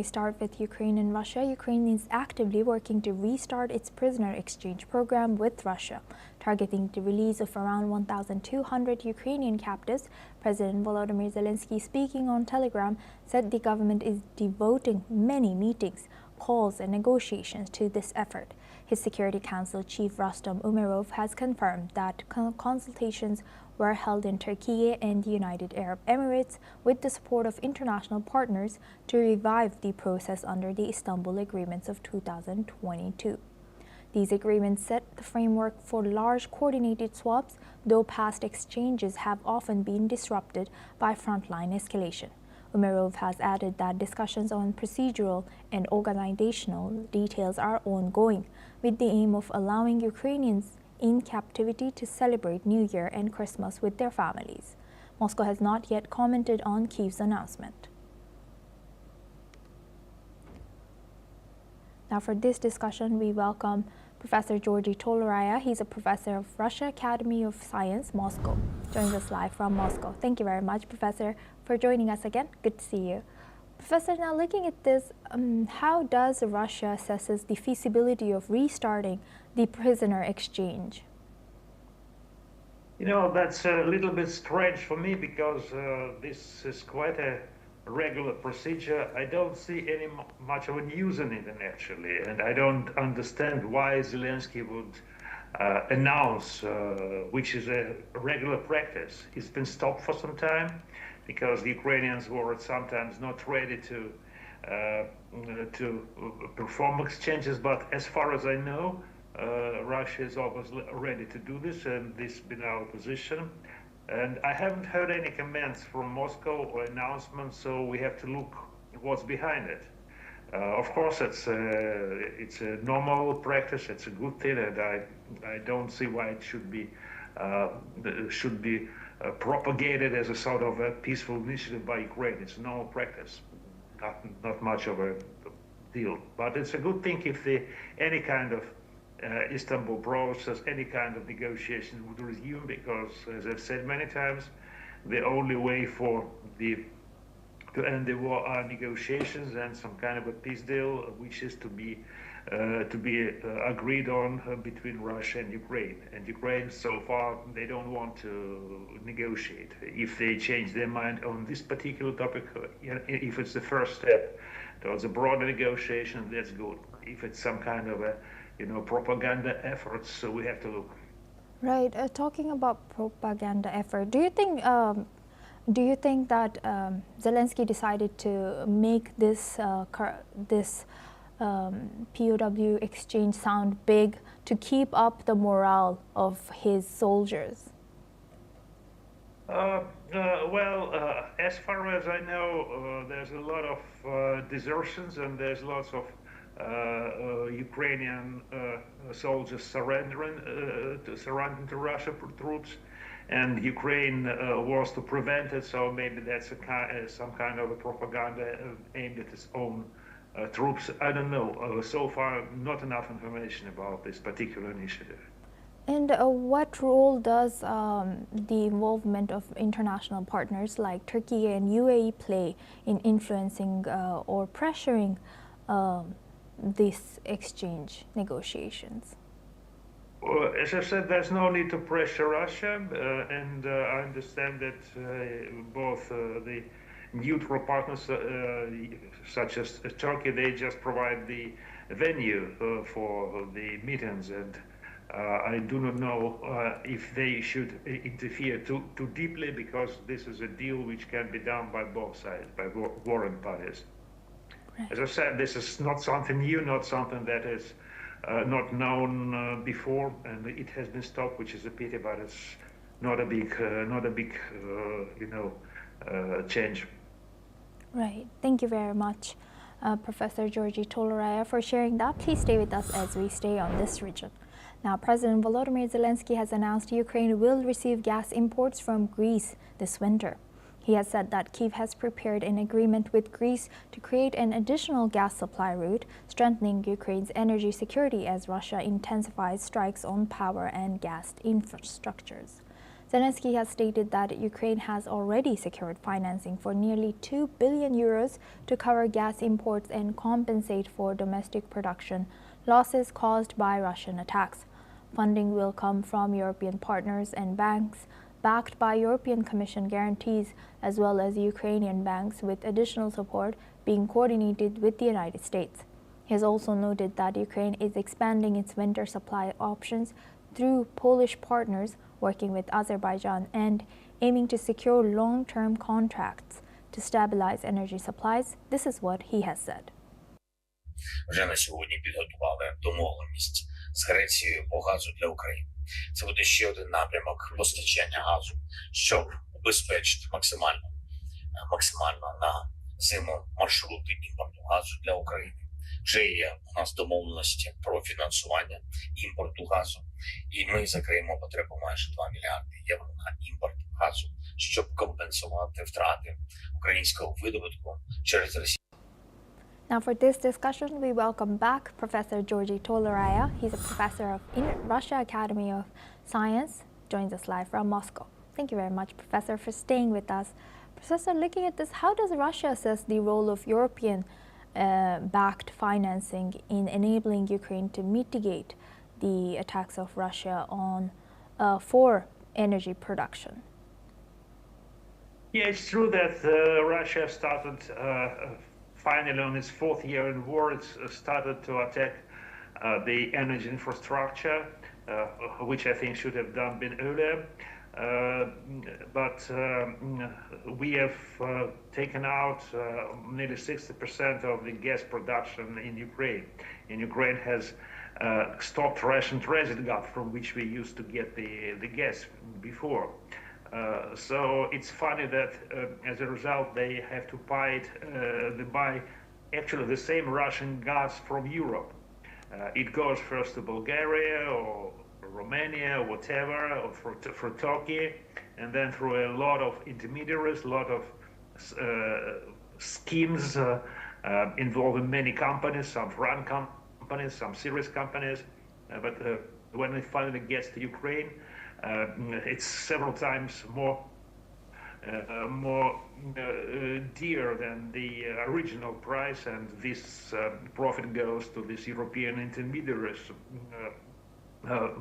we start with Ukraine and Russia. Ukraine is actively working to restart its prisoner exchange program with Russia, targeting the release of around 1,200 Ukrainian captives. President Volodymyr Zelenskyy, speaking on Telegram, said the government is devoting many meetings, calls and negotiations to this effort. His Security Council chief Rustam Umerov has confirmed that consultations were held in Turkey and the United Arab Emirates with the support of international partners to revive the process under the Istanbul Agreements of 2022. These agreements set the framework for large coordinated swaps, though past exchanges have often been disrupted by frontline escalation. Umerov has added that discussions on procedural and organizational details are ongoing, with the aim of allowing Ukrainians in captivity to celebrate New Year and Christmas with their families. Moscow has not yet commented on Kyiv's announcement. Now for this discussion, we welcome Professor Georgy Toloraya. He's a professor of Russia Academy of Science, Moscow. Joins us live from Moscow. Thank you very much, Professor, for joining us again. Good to see you. Professor, now looking at this, how does Russia assesses the feasibility of restarting the prisoner exchange? You know, that's a little bit strange for me because this is quite a regular procedure. I don't see much of a news in it actually, and I don't understand why Zelenskyy would announce, which is a regular practice. It's been stopped for some time because the Ukrainians were sometimes not ready to perform exchanges, but as far as I know, Russia is always ready to do this, and this has been our position. And I haven't heard any comments from Moscow or announcements, so we have to look what's behind it. Of course, it's a normal practice. It's a good thing, and I don't see why it should be propagated as a sort of a peaceful initiative by Ukraine. It's a normal practice, not much of a deal. But it's a good thing if any kind of Istanbul process, any kind of negotiation would resume, because, as I've said many times, the only way to end the war are negotiations and some kind of a peace deal, which is to be agreed on between Russia and Ukraine. And Ukraine, so far, they don't want to negotiate. If they change their mind on this particular topic, if it's the first step towards a broader negotiation, that's good. If it's some kind of a propaganda efforts, so we have to look. Right. Talking about propaganda effort, do you think that Zelenskyy decided to make this POW exchange sound big to keep up the morale of his soldiers? As far as I know, there's a lot of desertions, and there's lots of Ukrainian soldiers surrendering to Russian troops, and Ukraine was to prevent it. So maybe that's some kind of a propaganda aimed at its own troops. I don't know. So far, not enough information about this particular initiative. And what role does the involvement of international partners like Turkey and UAE play in influencing or pressuring these exchange negotiations? Well, as I said, there's no need to pressure Russia, and I understand that both the neutral partners, such as Turkey, they just provide the venue for the meetings, and I do not know if they should interfere too deeply, because this is a deal which can be done by both sides, by warring parties. Right. As I said, this is not something new, not something that is not known before, and it has been stopped, which is a pity, but it's not a big change. Right. Thank you very much, Professor Georgy Toloraya, for sharing that. Please stay with us as we stay on this region. Now, President Volodymyr Zelenskyy has announced Ukraine will receive gas imports from Greece this winter. He has said that Kyiv has prepared an agreement with Greece to create an additional gas supply route, strengthening Ukraine's energy security as Russia intensifies strikes on power and gas infrastructures. Zelenskyy has stated that Ukraine has already secured financing for nearly 2 billion euros to cover gas imports and compensate for domestic production losses caused by Russian attacks. Funding will come from European partners and banks, backed by European Commission guarantees, as well as Ukrainian banks, with additional support being coordinated with the United States. He has also noted that Ukraine is expanding its winter supply options through Polish partners, working with Azerbaijan, and aiming to secure long-term contracts to stabilize energy supplies. This is what he has said. Вже на сьогодні підготували домовленість з Грецією по газу для України. Це буде ще один напрямок постачання газу, щоб убезпечити максимально на зиму маршрути імпорту газу для України. Вже є у нас домовленості про фінансування імпорту газу, і ми закриємо потребу майже 2 мільярди євро на імпорт газу, щоб компенсувати втрати українського видобутку через Росію. Now for this discussion, we welcome back Professor Georgi Toleraya. He's a professor of Russia Academy of Science, joins us live from Moscow. Thank you very much, Professor, for staying with us. Professor, looking at this, how does Russia assess the role of European backed financing in enabling Ukraine to mitigate the attacks of Russia on for energy production? Yeah, it's true that Russia started finally on its fourth year in war. It's started to attack the energy infrastructure, which I think should have been earlier. But we have taken out nearly 60% of the gas production in Ukraine. And Ukraine has stopped Russian transit gas from which we used to get the gas before. So it's funny that as a result they have to buy actually the same Russian gas from Europe. It goes first to Bulgaria or Romania, or whatever, or for Turkey, and then through a lot of intermediaries, a lot of schemes involving many companies, some foreign companies, some serious companies. But when it finally gets to Ukraine, it's several times more dear than the original price, and this profit goes to these European intermediaries.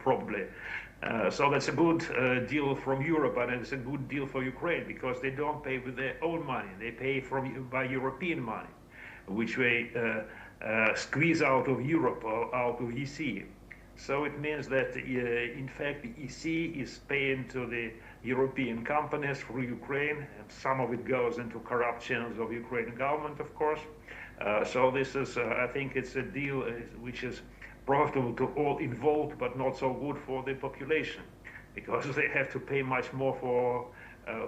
Probably. So that's a good deal from Europe, and it's a good deal for Ukraine because they don't pay with their own money. They pay by European money, which they squeeze out of Europe or out of EC. So it means that in fact the EC is paying to the European companies for Ukraine, and some of it goes into corrupt channels of Ukrainian government, of course. So this is, I think it's a deal which is profitable to all involved, but not so good for the population, because they have to pay much more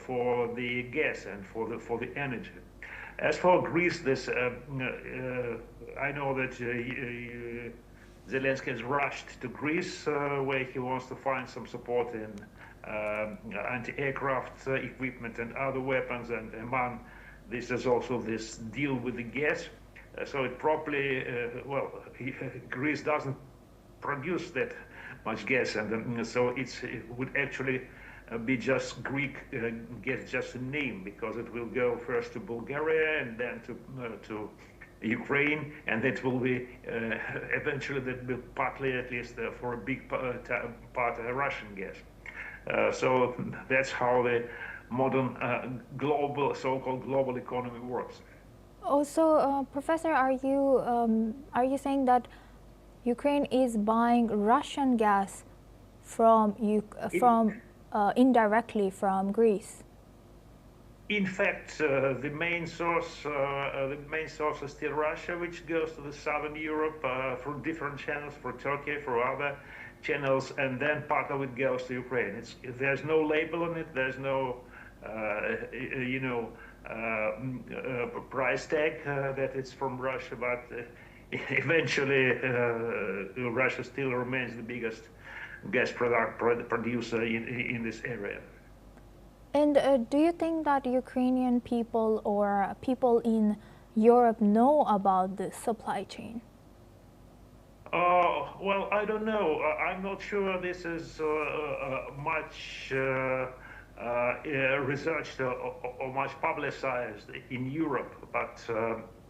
for the gas and for the energy. As for Greece, this I know that Zelenskyy has rushed to Greece, where he wants to find some support in anti-aircraft equipment and other weapons, and among this is also this deal with the gas. So it probably, Greece doesn't produce that much gas, and so it would actually be just Greek gas, just a name, because it will go first to Bulgaria and then to Ukraine, and that will be eventually that will partly, at least for a big part, Russian gas. So that's how the modern global, so-called global economy works. Also, Professor, are you saying that Ukraine is buying Russian gas indirectly from Greece? In fact, the main source is still Russia, which goes to the southern Europe through different channels, for Turkey, for other channels, and then part of it goes to Ukraine. There's no label on it. There's no, price tag that it's from Russia, but eventually Russia still remains the biggest gas producer in this area. And do you think that Ukrainian people or people in Europe know about the supply chain? Well, I don't know. I'm not sure this is much researched or much publicized in Europe. But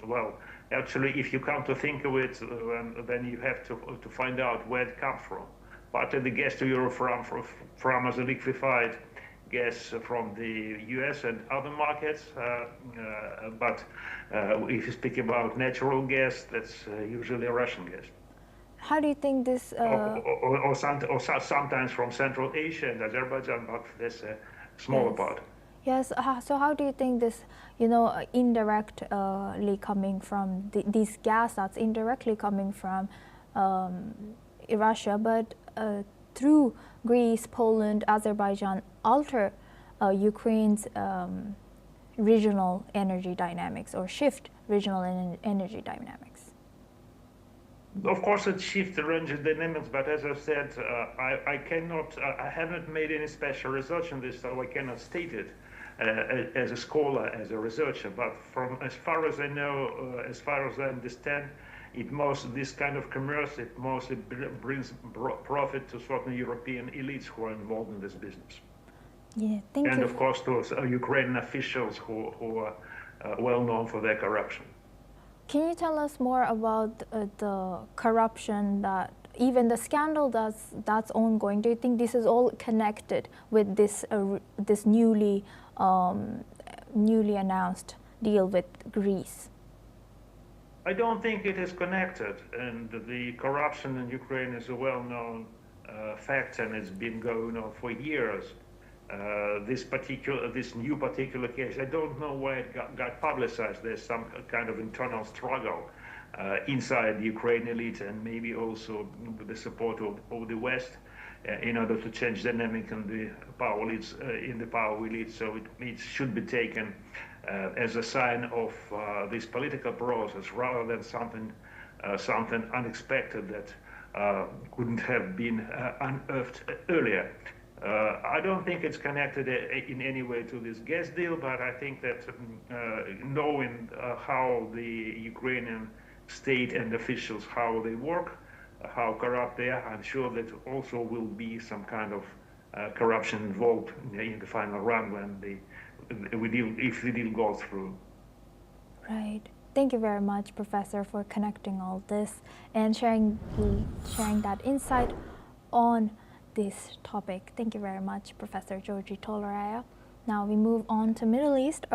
well, actually, if you come to think of it, then you have to find out where it comes from. Partly the gas to Europe from as a liquefied gas from the US and other markets. But if you speak about natural gas, that's usually Russian gas. How do you think this? Sometimes from Central Asia and Azerbaijan, but that's a smaller Yes. part. Yes. So how do you think this, indirectly coming from these gas that's indirectly coming from Russia, but through Greece, Poland, Azerbaijan, alter Ukraine's regional energy dynamics or shift regional energy dynamics? Of course, it shifts the range of dynamics, but as I said, I cannot, I haven't made any special research on this, so I cannot state it as a scholar, as a researcher. But from as far as I know, as far as I understand, this kind of commerce, it mostly brings profit to certain European elites who are involved in this business. Yeah, thank And you. of course, those Ukrainian officials who are well known for their corruption. Can you tell us more about the corruption that even the scandal that's ongoing? Do you think this is all connected with this newly announced deal with Greece? I don't think it is connected, and the corruption in Ukraine is a well-known fact, and it's been going on for years. This new particular case, I don't know why it got publicized. There's some kind of internal struggle inside the Ukrainian elite, and maybe also with the support of the West, in order to change dynamic in the power elite. So it should be taken as a sign of this political process, rather than something unexpected that couldn't have been unearthed earlier. I don't think it's connected in any way to this gas deal, but I think that knowing how the Ukrainian state and officials, how they work, how corrupt they are, I'm sure that also will be some kind of corruption involved in the final run when if the deal goes through. Right. Thank you very much, Professor, for connecting all this and sharing that insight on this topic. Thank you very much, Professor Georgi Toleraya. Now we move on to Middle East.